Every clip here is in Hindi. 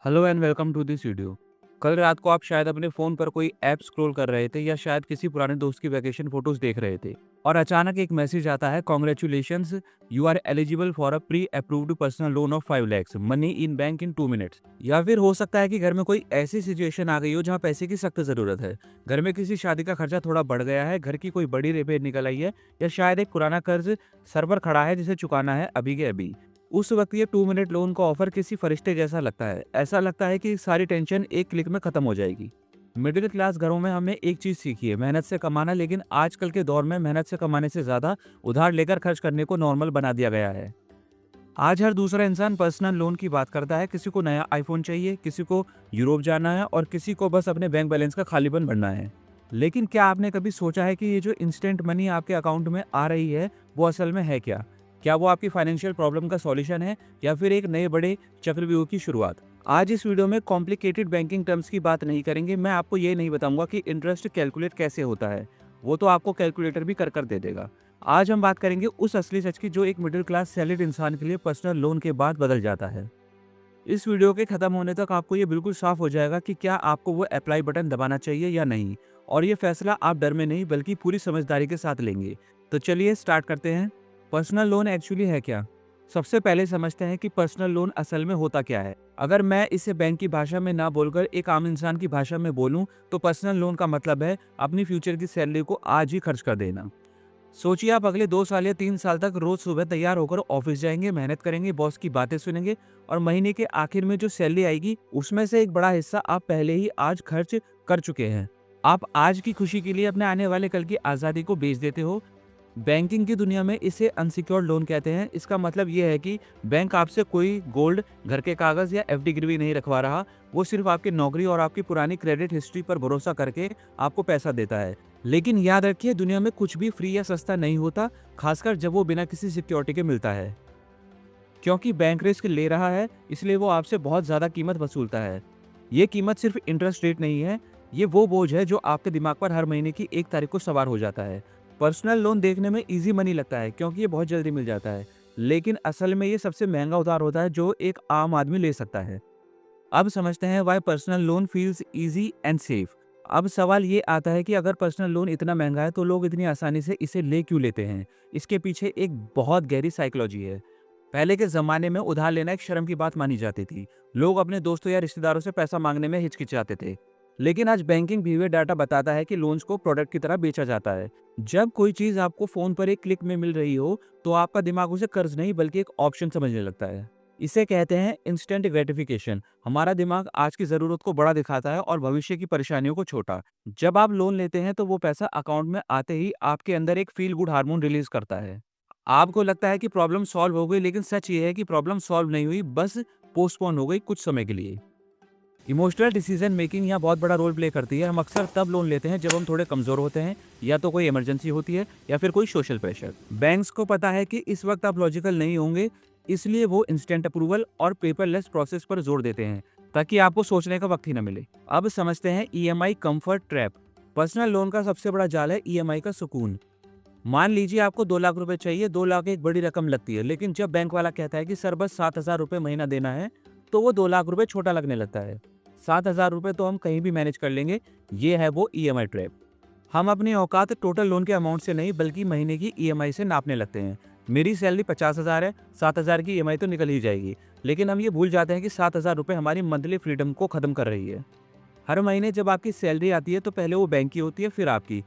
Hello and welcome to this video. कल रात को आप शायद अपने फ़ोन पर कोई ऐप स्क्रॉल कर रहे थे या शायद किसी पुराने दोस्त की वैकेशन फोटोज देख रहे थे और अचानक एक मैसेज आता है, congratulations, you are eligible for a pre approved personal loan of 5 lakhs, money in bank in 2 minutes। या फिर हो सकता है कि घर में कोई ऐसी सिचुएशन आ गई हो जहाँ पैसे की सख्त ज़रूरत है। घर में किसी शादी का खर्चा थोड़ा बढ़ गया है, घर की कोई बड़ी रिपेयर निकल आई है या शायद एक पुराना कर्ज सर पर खड़ा है जिसे चुकाना है अभी के अभी। उस वक्त ये 2 मिनट लोन का ऑफर किसी फरिश्ते जैसा लगता है। ऐसा लगता है कि सारी टेंशन एक क्लिक में खत्म हो जाएगी। मिडिल क्लास घरों में हमने एक चीज सीखी है, मेहनत से कमाना, लेकिन आजकल के दौर में मेहनत से कमाने से ज्यादा उधार लेकर खर्च करने को नॉर्मल बना दिया गया है। आज हर दूसरा इंसान पर्सनल लोन की बात करता है। किसी को नया आईफोन चाहिए, किसी को यूरोप जाना है और किसी को बस अपने बैंक बैलेंस का खालीपन भरना है। लेकिन क्या आपने कभी सोचा है कि ये जो इंस्टेंट मनी आपके अकाउंट में आ रही है वो असल में है क्या? क्या वो आपकी फाइनेंशियल प्रॉब्लम का सॉल्यूशन है या फिर एक नए बड़े चक्रव्यूह की शुरुआत? आज इस वीडियो में कॉम्प्लिकेटेड बैंकिंग टर्म्स की बात नहीं करेंगे। मैं आपको ये नहीं बताऊंगा कि इंटरेस्ट कैलकुलेट कैसे होता है, वो तो आपको कैलकुलेटर भी कर कर दे देगा। आज हम बात करेंगे उस असली सच की जो एक मिडिल क्लास सैलरीड इंसान के लिए पर्सनल लोन के बाद बदल जाता है। इस वीडियो के खत्म होने तक आपको ये बिल्कुल साफ हो जाएगा कि क्या आपको वो अप्लाई बटन दबाना चाहिए या नहीं, और ये फैसला आप डर में नहीं बल्कि पूरी समझदारी के साथ लेंगे। तो चलिए स्टार्ट करते हैं। पर्सनल लोन एक्चुअली है क्या? सबसे पहले समझते हैं कि पर्सनल लोन असल में होता क्या है। अगर मैं इसे बैंक की भाषा में ना बोलकर एक आम इंसान की भाषा में बोलूं तो पर्सनल लोन का मतलब है अपनी फ्यूचर की सैलरी को आज ही खर्च कर देना। सोचिए, आप अगले 2 साल या 3 साल तक रोज सुबह तैयार होकर ऑफिस जाएंगे, मेहनत करेंगे, बॉस की बातें सुनेंगे और महीने के आखिर में जो सैलरी आएगी उसमें से एक बड़ा हिस्सा आप पहले ही आज खर्च कर चुके हैं। आप आज की खुशी के लिए अपने आने वाले कल की आज़ादी को बेच देते हो। बैंकिंग की दुनिया में इसे अनसिक्योर्ड लोन कहते हैं। इसका मतलब ये है कि बैंक आपसे कोई गोल्ड, घर के कागज या एफडी गिरवी नहीं रखवा रहा। वो सिर्फ आपकी नौकरी और आपकी पुरानी क्रेडिट हिस्ट्री पर भरोसा करके आपको पैसा देता है। लेकिन याद रखिए, दुनिया में कुछ भी फ्री या सस्ता नहीं होता, खासकर जब वो बिना किसी सिक्योरिटी के मिलता है। क्योंकि बैंक रिस्क ले रहा है, इसलिए वो आपसे बहुत ज्यादा कीमत वसूलता है। ये कीमत सिर्फ इंटरेस्ट रेट नहीं है, ये वो बोझ है जो आपके दिमाग पर हर महीने की 1 तारीख को सवार हो जाता है। पर्सनल लोन देखने में इजी मनी लगता है क्योंकि ये बहुत जल्दी मिल जाता है, लेकिन असल में ये सबसे महंगा उधार होता है जो एक आम आदमी ले सकता है। अब समझते हैं why personal loan feels easy and safe. अब सवाल ये आता है कि अगर पर्सनल लोन इतना महंगा है तो लोग इतनी आसानी से इसे ले क्यों लेते हैं? इसके पीछे एक बहुत गहरी साइकोलॉजी है। पहले के जमाने में उधार लेना एक शर्म की बात मानी जाती थी। लोग अपने दोस्तों या रिश्तेदारों से पैसा मांगने में हिचकिचाते थे। लेकिन आज बैंकिंग बिहेवियर डाटा बताता है कि लोन्स को प्रोडक्ट की तरह बेचा जाता है। जब कोई चीज आपको फोन पर एक क्लिक में मिल रही हो तो आपका दिमाग उसे कर्ज नहीं बल्कि एक ऑप्शन समझने लगता है। इसे कहते हैं इंस्टेंट ग्रेटिफिकेशन। हमारा दिमाग आज की जरूरत को बड़ा दिखाता है और भविष्य की परेशानियों को छोटा। जब आप लोन लेते हैं तो वो पैसा अकाउंट में आते ही आपके अंदर एक फील गुड हार्मोन रिलीज करता है। आपको लगता है कि प्रॉब्लम सॉल्व हो गई, लेकिन सच ये है कि प्रॉब्लम सॉल्व नहीं हुई, बस पोस्टपोन हो गई कुछ समय के लिए। इमोशनल डिसीजन मेकिंग यहाँ बहुत बड़ा रोल प्ले करती है। हम अक्सर तब लोन लेते हैं जब हम थोड़े कमजोर होते हैं, या तो कोई इमरजेंसी होती है या फिर कोई सोशल प्रेशर। बैंक्स को पता है कि इस वक्त आप लॉजिकल नहीं होंगे, इसलिए वो इंस्टेंट अप्रूवल और पेपरलेस प्रोसेस पर जोर देते हैं ताकि आपको सोचने का वक्त ही न मिले। अब समझते हैं EMI comfort trap. Personal loan का सबसे बड़ा जाल है ईएमआई का सुकून। मान लीजिए आपको 2 लाख रुपए चाहिए। 2 लाख एक बड़ी रकम लगती है, लेकिन जब बैंक वाला कहता है कि सर बस 7,000 रुपये महीना देना है तो वो 2 लाख रुपए छोटा लगने लगता है। 7,000 रुपये तो हम कहीं भी मैनेज कर लेंगे। ये है वो ईएमआई ट्रैप। हम अपनी औकात टोटल लोन के अमाउंट से नहीं बल्कि महीने की ईएमआई से नापने लगते हैं। मेरी सैलरी 50,000 है, 7,000 की ईएमआई तो निकल ही जाएगी। लेकिन हम ये भूल जाते हैं कि 7,000 रुपये हमारी मंथली फ्रीडम को खत्म कर रही है। हर महीने जब आपकी सैलरी आती है तो पहले वो बैंक की होती है, फिर आपकी।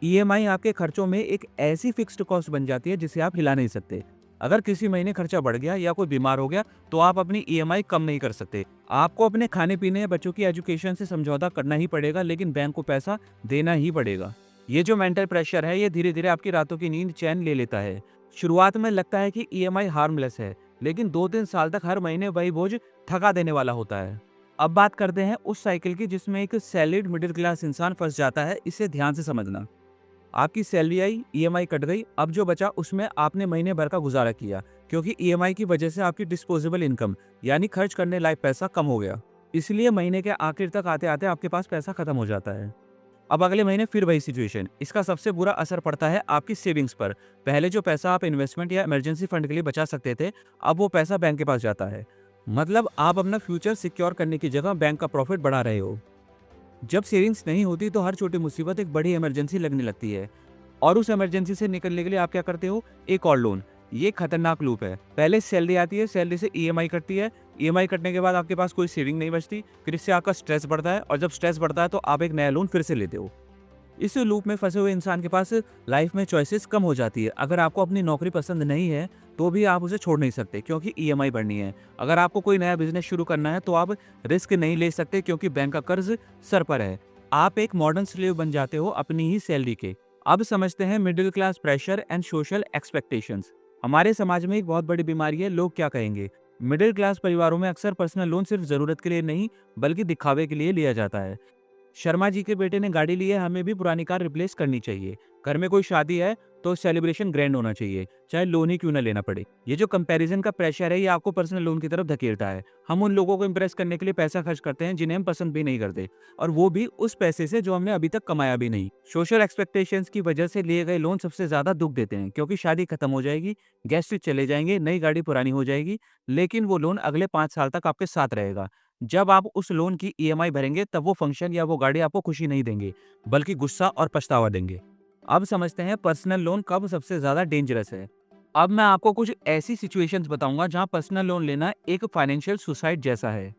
ईएमआई आपके खर्चों में एक ऐसी फिक्स्ड कॉस्ट बन जाती है जिसे आप हिला नहीं सकते। अगर किसी महीने खर्चा बढ़ गया या कोई बीमार हो गया तो आप अपनी ईएमआई कम नहीं कर सकते। आपको अपने खाने पीने या बच्चों की एजुकेशन से समझौता करना ही पड़ेगा, लेकिन बैंक को पैसा देना ही पड़ेगा। ये जो मेंटल प्रेशर है, ये धीरे धीरे आपकी रातों की नींद चैन ले लेता है। शुरुआत में लगता है कि ईएमआई हार्मलेस है, लेकिन 2-3 साल तक हर महीने वही बोझ थका देने वाला होता है। अब बात करते हैं उस साइकिल की जिसमें एक सैलरीड मिडिल क्लास इंसान फंस जाता है। इसे ध्यान से समझना। आपकी सैलरी आई, ईएमआई कट गई, अब जो बचा उसमें आपने महीने भर का गुजारा किया, क्योंकि ईएमआई की वजह से आपकी डिस्पोजेबल इनकम यानी खर्च करने लायक पैसा कम हो गया। इसलिए महीने के आखिर तक आते आते आपके पास पैसा खत्म हो जाता है। अब अगले महीने फिर वही सिचुएशन। इसका सबसे बुरा असर पड़ता है आपकी सेविंग्स पर। पहले जो पैसा आप इन्वेस्टमेंट या इमरजेंसी फंड के लिए बचा सकते थे, अब वो पैसा बैंक के पास जाता है। मतलब आप अपना फ्यूचर सिक्योर करने की जगह बैंक का प्रॉफिट बढ़ा रहे हो। जब सेविंग्स नहीं होती तो हर छोटी मुसीबत एक बड़ी इमरजेंसी लगने लगती है, और उस इमरजेंसी से निकलने के लिए आप क्या करते हो? एक और लोन। ये खतरनाक लूप है। पहले सैलरी आती है, सैलरी से ईएमआई कटती है, ईएमआई कटने के बाद आपके पास कोई सेविंग नहीं बचती, फिर इससे आपका स्ट्रेस बढ़ता है, और जब स्ट्रेस बढ़ता है तो आप एक नया लोन फिर से लेते हो। इस लूप में फंसे हुए इंसान के पास लाइफ में चॉइसेस कम हो जाती है। अगर आपको अपनी नौकरी पसंद नहीं है तो भी आप उसे छोड़ नहीं सकते क्योंकि ईएमआई भरनी है। अगर आपको कोई नया बिजनेस शुरू करना है तो आप रिस्क नहीं ले सकते क्योंकि बैंक का कर्ज सर पर है। आप एक मॉडर्न स्लेव बन जाते हो अपनी ही सैलरी के। अब समझते हैं middle class pressure and social expectations. हमारे समाज में एक बहुत बड़ी बीमारी है, लोग क्या कहेंगे। मिडिल क्लास परिवारों में अक्सर पर्सनल लोन सिर्फ जरूरत के लिए नहीं बल्कि दिखावे के लिए लिया जाता है। शर्मा जी के बेटे ने गाड़ी ली है, हमें भी पुरानी कार रिप्लेस करनी चाहिए। घर में कोई शादी है तो सेलिब्रेशन ग्रैंड होना चाहिए, चाहे लोन ही क्यों ना लेना पड़े। ये जो कंपैरिजन का प्रेशर है ये आपको पर्सनल लोन की तरफ धकेलता है। हम उन लोगों को इंप्रेस करने के लिए पैसा खर्च करते हैं जिन्हें हम पसंद भी नहीं करते, और वो भी उस पैसे से जो हमने अभी तक कमाया भी नहीं। सोशल एक्सपेक्टेशंस की वजह से लिए गए लोन सबसे ज्यादा दुख देते हैं क्योंकि शादी खत्म हो जाएगी, गेस्ट चले जाएंगे, नई गाड़ी पुरानी हो जाएगी, लेकिन वो लोन अगले 5 साल तक आपके साथ रहेगा। जब आप उस लोन की ईएमआई भरेंगे तब वो फंक्शन या वो गाड़ी आपको खुशी नहीं देंगे बल्कि गुस्सा और पछतावा देंगे। अब समझते हैं पर्सनल लोन कब सबसे ज्यादा डेंजरस है। अब मैं आपको कुछ ऐसी सिचुएशंस बताऊंगा जहां पर्सनल लोन लेना एक फाइनेंशियल सुसाइड जैसा है।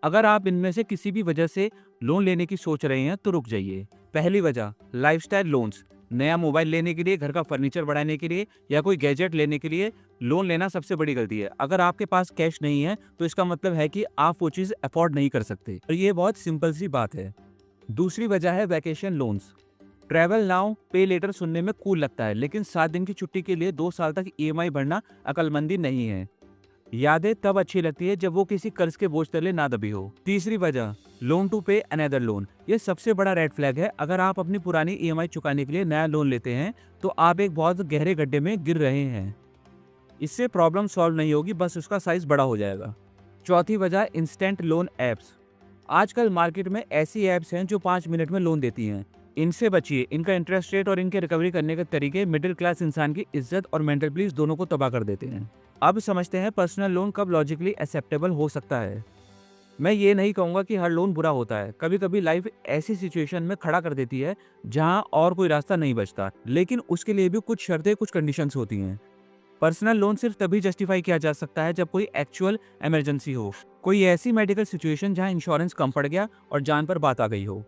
अगर आप इनमें से किसी भी वजह से लोन लेने की सोच रहे हैं तो रुक जाइए। पहली वजह, लाइफस्टाइल लोन्स। नया मोबाइल लेने के लिए, घर का फर्नीचर बढ़ाने के लिए या कोई गैजेट लेने के लिए लोन लेना सबसे बड़ी गलती है। अगर आपके पास कैश नहीं है तो इसका मतलब है कि आप वो चीज अफोर्ड नहीं कर सकते, और ये बहुत सिंपल सी बात है। दूसरी वजह है वैकेशन लोन्स। ट्रैवल नाउ पे लेटर सुनने में कूल लगता है, लेकिन 7 दिन की छुट्टी के लिए 2 साल तक ईएमआई भरना अकलमंदी नहीं है। यादें तब अच्छी लगती है जब वो किसी कर्ज के बोझ तले ना दबी हो। तीसरी वजह, लोन टू पे अनदर लोन। ये सबसे बड़ा रेड फ्लैग है। अगर आप अपनी पुरानी ईएमआई चुकाने के लिए नया लोन लेते हैं तो आप एक बहुत गहरे गड्ढे में गिर रहे हैं। इससे प्रॉब्लम सॉल्व नहीं होगी, बस उसका साइज बड़ा हो जाएगा। चौथी वजह, इंस्टेंट लोन ऐप्स। आजकल मार्केट में ऐसी ऐप्स हैं जो 5 मिनट में लोन देती हैं। इनसे बचिए। इनका इंटरेस्ट रेट और इनके रिकवरी करने के तरीके मिडिल क्लास इंसान की इज्जत और मेंटल पीस दोनों को तबाह कर देते हैं। अब समझते हैं पर्सनल लोन कब लॉजिकली एक्सेप्टेबल हो सकता है। मैं ये नहीं कहूंगा कि हर लोन बुरा होता है। कभी कभी लाइफ ऐसी सिचुएशन में खड़ा कर देती है जहां और कोई रास्ता नहीं बचता, लेकिन उसके लिए भी कुछ शर्तें, कुछ कंडीशंस होती हैं। पर्सनल लोन सिर्फ तभी जस्टिफाई किया जा सकता है जब कोई एक्चुअल इमरजेंसी हो, कोई ऐसी मेडिकल सिचुएशन जहां इंश्योरेंस कम पड़ गया और जान पर बात आ गई हो,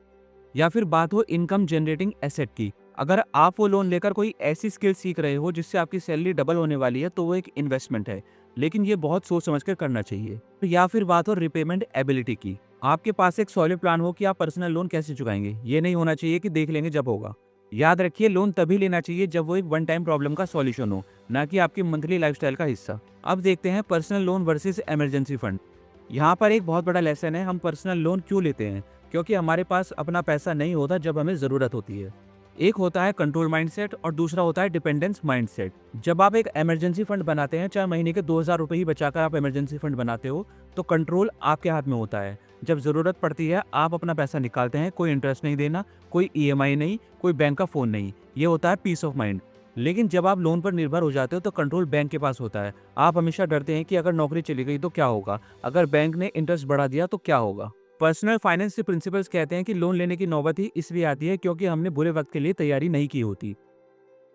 या फिर बात हो इनकम जनरेटिंग एसेट की। अगर आप वो लोन लेकर कोई ऐसी स्किल सीख रहे हो जिससे आपकी सैलरी डबल होने वाली है तो वो एक इन्वेस्टमेंट है, लेकिन ये बहुत सोच समझ कर करना चाहिए। या फिर बात हो रिपेमेंट एबिलिटी की। आपके पास एक सॉलिड प्लान हो कि आप पर्सनल लोन कैसे चुकाएंगे। ये नहीं होना चाहिए कि देख लेंगे जब होगा। याद रखिए, लोन तभी लेना चाहिए जब वो एक वन टाइम प्रॉब्लम का सॉल्यूशन हो, ना कि आपकी मंथली लाइफस्टाइल का हिस्सा। अब देखते हैं personal loan versus emergency fund. यहाँ पर एक बहुत बड़ा लेसन है। हम पर्सनल लोन क्यों लेते हैं? क्योंकि हमारे पास अपना पैसा नहीं होता जब हमें जरूरत होती है। एक होता है कंट्रोल माइंडसेट और दूसरा होता है डिपेंडेंस माइंडसेट। जब आप एक इमरजेंसी फंड बनाते हैं, चाहे महीने के 2,000 रुपए ही बचाकर आप इमरजेंसी फंड बनाते हो, तो कंट्रोल आपके हाथ में होता है। जब जरूरत पड़ती है आप अपना पैसा निकालते हैं, कोई इंटरेस्ट नहीं देना, कोई ईएमआई नहीं, कोई बैंक का फोन नहीं। ये होता है पीस ऑफ माइंड। लेकिन जब आप लोन पर निर्भर हो जाते हो तो कंट्रोल बैंक के पास होता है। आप हमेशा डरते हैं कि अगर नौकरी चली गई तो क्या होगा, अगर बैंक ने इंटरेस्ट बढ़ा दिया तो क्या होगा। पर्सनल फाइनेंस के प्रिंसिपल्स कहते हैं कि लोन लेने की नौबत ही इसलिए आती है क्योंकि हमने बुरे वक्त के लिए तैयारी नहीं की होती।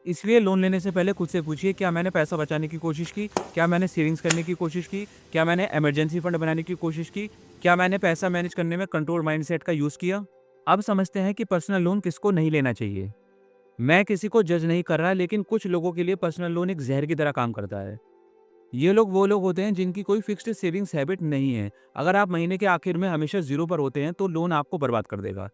इसलिए लोन लेने से पहले खुद से पूछिए, क्या मैंने पैसा बचाने की कोशिश की, क्या मैंने सेविंग्स करने की कोशिश की, क्या मैंने इमरजेंसी फंड बनाने की कोशिश की, क्या मैंने पैसा मैनेज करने में कंट्रोल माइंडसेट का यूज़ किया। अब समझते हैं कि पर्सनल लोन किसको नहीं लेना चाहिए। मैं किसी को जज नहीं कर रहा, लेकिन कुछ लोगों के लिए पर्सनल लोन एक जहर की तरह काम करता है। ये लोग वो लोग होते हैं जिनकी कोई फिक्स्ड सेविंग्स हैबिट नहीं है। अगर आप महीने के आखिर में हमेशा जीरो पर होते हैं तो लोन आपको बर्बाद कर देगा।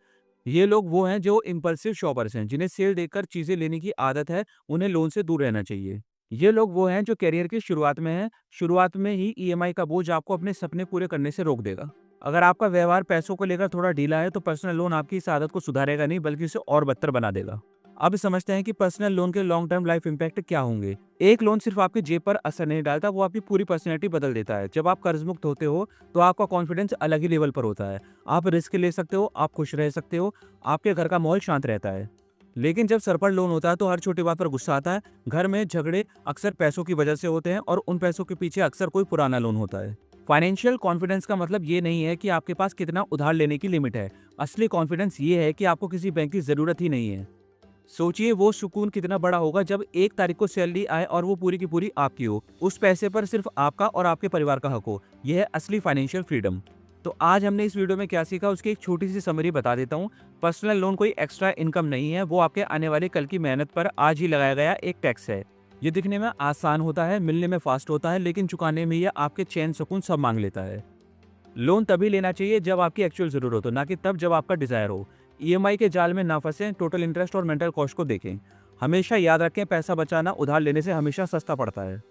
ये लोग वो हैं जो इम्पल्सिव शॉपर्स हैं, जिन्हें सेल देखकर चीजें लेने की आदत है, उन्हें लोन से दूर रहना चाहिए। ये लोग वो हैं जो करियर की शुरुआत में हैं, शुरुआत में ही ईएमआई का बोझ आपको अपने सपने पूरे करने से रोक देगा। अगर आपका व्यवहार पैसों को लेकर थोड़ा ढीला है तो पर्सनल लोन आपकी इस आदत को सुधारेगा नहीं बल्कि इसे और बदतर बना देगा। अब समझते हैं कि पर्सनल लोन के लॉन्ग टर्म लाइफ इम्पैक्ट क्या होंगे। एक लोन सिर्फ आपकी जेब पर असर नहीं डालता, वो आपकी पूरी पर्सनैलिटी बदल देता है। जब आप कर्ज मुक्त होते हो तो आपका कॉन्फिडेंस अलग ही लेवल पर होता है। आप रिस्क ले सकते हो, आप खुश रह सकते हो, आपके घर का माहौल शांत रहता है। लेकिन जब सर पर लोन होता है तो हर छोटी बात पर गुस्सा आता है। घर में झगड़े अक्सर पैसों की वजह से होते हैं और उन पैसों के पीछे अक्सर कोई पुराना लोन होता है। फाइनेंशियल कॉन्फिडेंस का मतलब ये नहीं है कि आपके पास कितना उधार लेने की लिमिट है। असली कॉन्फिडेंस ये है कि आपको किसी बैंक की ज़रूरत ही नहीं है। सोचिए वो सुकून कितना बड़ा होगा जब 1 तारीख को सैलरी आए और वो पूरी की पूरी आपकी हो। उस पैसे पर सिर्फ आपका और आपके परिवार का हक हो। यह है असली फाइनेंशियल फ्रीडम। तो आज हमने इस वीडियो में क्या सीखा उसकी एक छोटी सी समरी बता देता हूँ। पर्सनल लोन कोई एक्स्ट्रा इनकम नहीं है, वो आपके आने वाले कल की मेहनत पर आज ही लगाया गया एक टैक्स है। ये दिखने में आसान होता है, मिलने में फास्ट होता है, लेकिन चुकाने में यह आपके चैन सुकून सब मांग लेता है। लोन तभी लेना चाहिए जब आपकी एक्चुअल ज़रूरत हो, ना कि तब जब आपका डिज़ायर हो। ईएमआई के जाल में ना फंसें, टोटल इंटरेस्ट और मेंटल कॉस्ट को देखें। हमेशा याद रखें, पैसा बचाना उधार लेने से हमेशा सस्ता पड़ता है।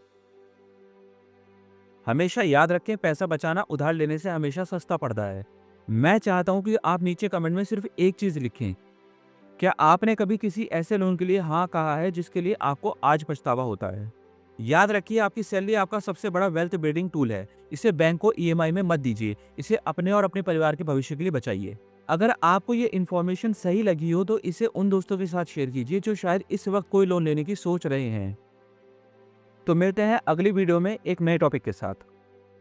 हमेशा याद रखें, पैसा बचाना उधार लेने से हमेशा सस्ता पड़ता है। मैं चाहता हूं कि आप नीचे कमेंट में सिर्फ एक चीज़ लिखें। क्या आपने कभी किसी ऐसे लोन के लिए हाँ कहा है जिसके लिए आपको आज पछतावा होता है? याद रखिए, आपकी सैलरी आपका सबसे बड़ा वेल्थ बिल्डिंग टूल है। इसे बैंक को ईएमआई में मत दीजिए। इसे अपने और अपने परिवार के भविष्य के लिए बचाइए। अगर आपको ये इन्फॉर्मेशन सही लगी हो तो इसे उन दोस्तों के साथ शेयर कीजिए जो शायद इस वक्त कोई लोन लेने की सोच रहे हैं। तो मिलते हैं अगली वीडियो में एक नए टॉपिक के साथ।